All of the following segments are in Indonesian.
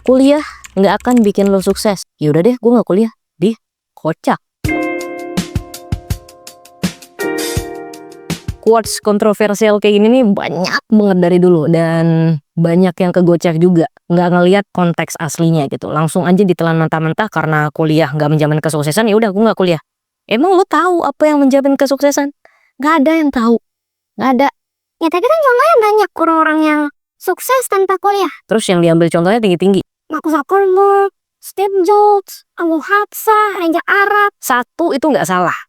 Kuliah nggak akan bikin lo sukses. Yaudah deh, gue nggak kuliah. Kocak. Quotes kontroversial kayak gini nih banyak banget dari dulu, dan banyak yang kegocek juga, nggak ngelihat konteks aslinya gitu, langsung aja ditelan mentah-mentah karena kuliah nggak menjamin kesuksesan. Ya udah, gue nggak kuliah. Emang lo tahu apa yang menjamin kesuksesan? Nggak ada yang tahu, nggak ada. Ya tapi kan contohnya banyak orang-orang yang sukses tanpa kuliah. Terus yang diambil contohnya tinggi-tinggi. Mark Zuckerberg, Steve Jobs, Abu Hafsah, Raja Arab. Satu, itu nggak salah.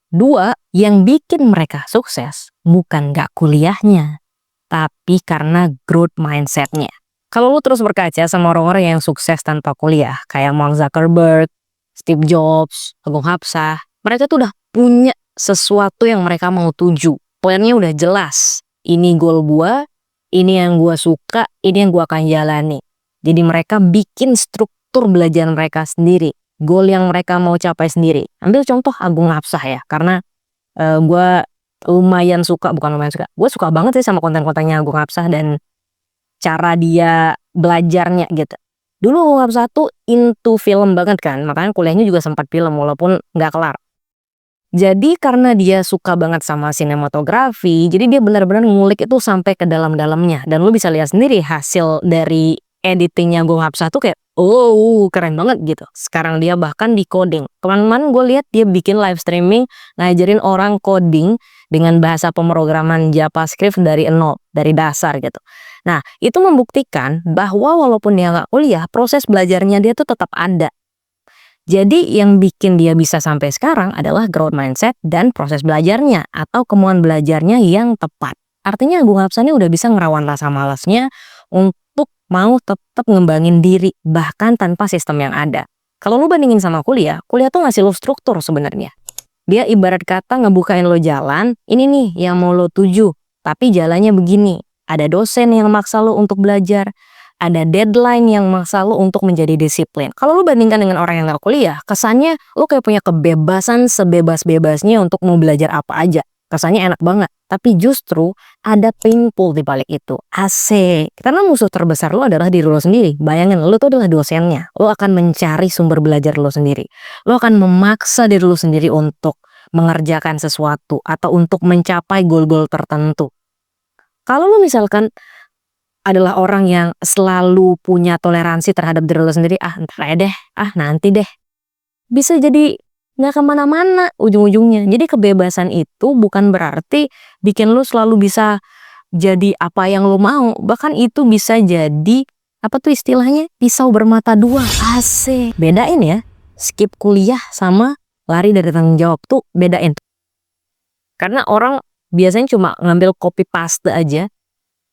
Dua, yang bikin mereka sukses bukan nggak kuliahnya, tapi karena growth mindsetnya. Kalau lu terus berkaca sama orang-orang yang sukses tanpa kuliah, kayak Mark Zuckerberg, Steve Jobs, Agung Hapsah, mereka tuh udah punya sesuatu yang mereka mau tuju. Poinnya udah jelas. Ini goal gua, ini yang gua suka, ini yang gua akan jalani. Jadi mereka bikin struktur belajar mereka sendiri. Goal yang mereka mau capai sendiri. Ambil contoh Agung Hapsah ya, karena gue lumayan suka, gue suka banget sih sama konten-kontennya Agung Hapsah dan cara dia belajarnya gitu. Dulu Agung Hapsah tuh into film banget kan, makanya kuliahnya juga sempat film walaupun nggak kelar. Jadi karena dia suka banget sama sinematografi, jadi dia benar-benar ngulik itu sampai ke dalam-dalamnya. Dan lu bisa lihat sendiri hasil dari editingnya Agung Hapsah tuh kayak keren banget gitu. Sekarang dia bahkan di coding. Kemarin gue lihat dia bikin live streaming ngajarin orang coding dengan bahasa pemrograman JavaScript dari nol, dari dasar gitu. Nah, itu membuktikan bahwa walaupun dia nggak kuliah, proses belajarnya dia tuh tetap ada. Jadi yang bikin dia bisa sampai sekarang adalah growth mindset dan proses belajarnya atau kemauan belajarnya yang tepat. Artinya Agung Hapsah ini udah bisa ngerawan rasa malasnya untuk mau tetap ngembangin diri bahkan tanpa sistem yang ada. Kalau lu bandingin sama kuliah tuh ngasih lo struktur sebenarnya. Dia ibarat kata ngebukain lo jalan, ini nih yang mau lo tuju, tapi jalannya begini. Ada dosen yang maksa lo untuk belajar, ada deadline yang maksa lo untuk menjadi disiplin. Kalau lu bandingkan dengan orang yang gak kuliah, kesannya lo kayak punya kebebasan sebebas-bebasnya untuk mau belajar apa aja. Kesannya enak banget, tapi justru ada painful di balik itu. Asik. Karena musuh terbesar lo adalah diri lo sendiri. Bayangin, lo tuh adalah dosennya. Lo akan mencari sumber belajar lo sendiri. Lo akan memaksa diri lo sendiri untuk mengerjakan sesuatu atau untuk mencapai goal-goal tertentu. Kalau lo misalkan adalah orang yang selalu punya toleransi terhadap diri lo sendiri, ntar aja deh, nanti deh, bisa jadi nggak kemana-mana ujung-ujungnya. Jadi kebebasan itu bukan berarti bikin lo selalu bisa jadi apa yang lo mau. Bahkan itu bisa jadi, apa tuh istilahnya, pisau bermata dua. Asik. Bedain ya, skip kuliah sama lari dari tanggung jawab tuh bedain. Karena orang biasanya cuma ngambil copy paste aja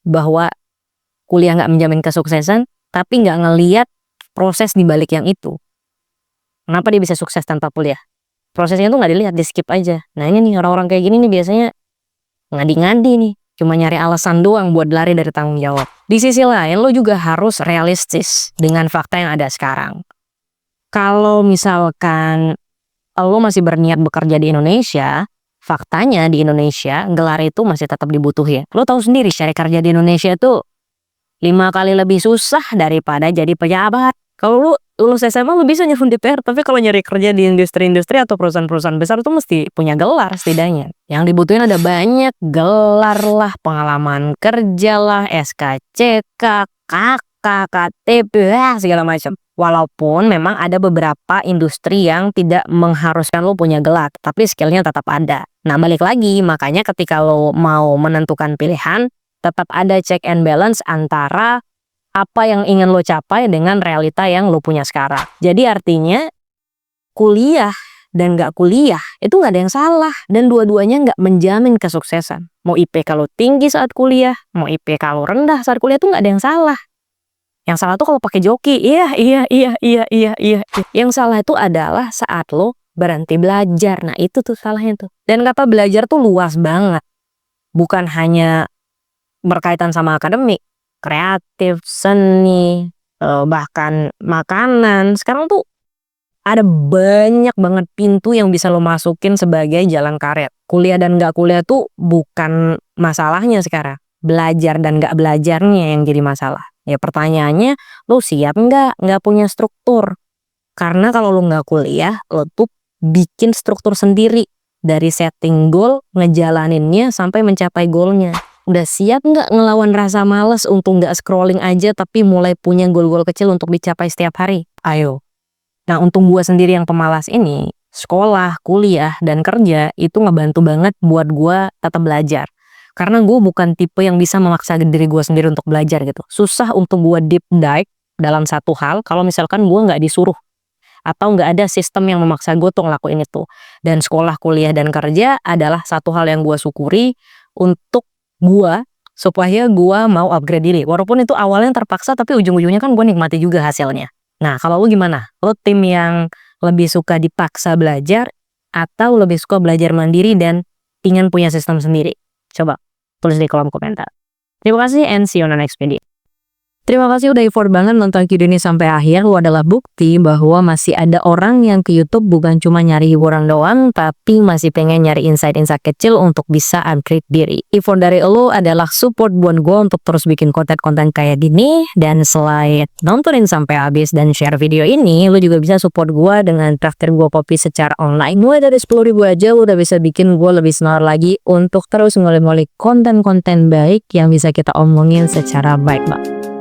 bahwa kuliah nggak menjamin kesuksesan, tapi nggak ngeliat proses di balik yang itu. Kenapa dia bisa sukses tanpa kuliah? Prosesnya tuh nggak dilihat, di skip aja. Nah ini nih orang-orang kayak gini nih biasanya ngadi-ngadi nih, cuma nyari alasan doang buat lari dari tanggung jawab. Di sisi lain lo juga harus realistis dengan fakta yang ada sekarang. Kalau misalkan lo masih berniat bekerja di Indonesia, faktanya di Indonesia gelar itu masih tetap dibutuhin. Lo tahu sendiri cari kerja di Indonesia tuh 5 kali lebih susah daripada jadi pejabat. Kalau lu lulus SMA lu bisa nyelun DPR, tapi kalau nyari kerja di industri-industri atau perusahaan-perusahaan besar tuh mesti punya gelar setidaknya. Yang dibutuhin ada banyak, gelar lah, pengalaman kerja lah, SKCK, KK, KTP, segala macam. Walaupun memang ada beberapa industri yang tidak mengharuskan lo punya gelar, tapi skillnya tetap ada. Nah balik lagi, makanya ketika lo mau menentukan pilihan, tetap ada check and balance antara apa yang ingin lo capai dengan realita yang lo punya sekarang. Jadi artinya kuliah dan gak kuliah itu gak ada yang salah. Dan dua-duanya gak menjamin kesuksesan. Mau IPK lo tinggi saat kuliah, mau IPK lo rendah saat kuliah tuh gak ada yang salah. Yang salah tuh kalau pakai joki, iya. Yang salah itu adalah saat lo berhenti belajar. Nah itu tuh salahnya tuh. Dan kata belajar tuh luas banget. Bukan hanya berkaitan sama akademik, kreatif, seni, bahkan makanan. Sekarang tuh ada banyak banget pintu yang bisa lo masukin sebagai jalan karir. Kuliah dan gak kuliah tuh bukan masalahnya sekarang. Belajar dan gak belajarnya yang jadi masalah. Ya pertanyaannya, lo siap nggak punya struktur? Karena kalau lo nggak kuliah, lo tuh bikin struktur sendiri dari setting goal, ngejalaninnya sampai mencapai goalnya. Udah siap nggak ngelawan rasa males untuk nggak scrolling aja tapi mulai punya goal-goal kecil untuk dicapai setiap hari? Ayo. Nah, untuk gua sendiri yang pemalas ini, sekolah, kuliah, dan kerja itu ngebantu banget buat gua tetap belajar. Karena gue bukan tipe yang bisa memaksa diri gue sendiri untuk belajar gitu. Susah untuk gue deep dive dalam satu hal kalau misalkan gue nggak disuruh. Atau nggak ada sistem yang memaksa gue tuh ngelakuin itu. Dan sekolah, kuliah, dan kerja adalah satu hal yang gue syukuri untuk gue supaya gue mau upgrade diri. Walaupun itu awalnya terpaksa tapi ujung-ujungnya kan gue nikmati juga hasilnya. Nah, kalau lu gimana? Lu tim yang lebih suka dipaksa belajar atau lebih suka belajar mandiri dan ingin punya sistem sendiri? Coba tulis di kolom komentar. Terima kasih and see you on the next video. Terima kasih udah effort banget nonton video ini sampai akhir. Lu adalah bukti bahwa masih ada orang yang ke YouTube bukan cuma nyari hiburan doang, tapi masih pengen nyari insight-insight kecil untuk bisa upgrade diri. Effort dari lu adalah support buat gue untuk terus bikin konten-konten kayak gini. Dan selain nontonin sampai habis dan share video ini, lu juga bisa support gue dengan traktir gue kopi secara online. Mulai dari 10.000 aja lu udah bisa bikin gue lebih semangat lagi untuk terus ngulik-ngulik konten-konten baik yang bisa kita omongin secara baik banget.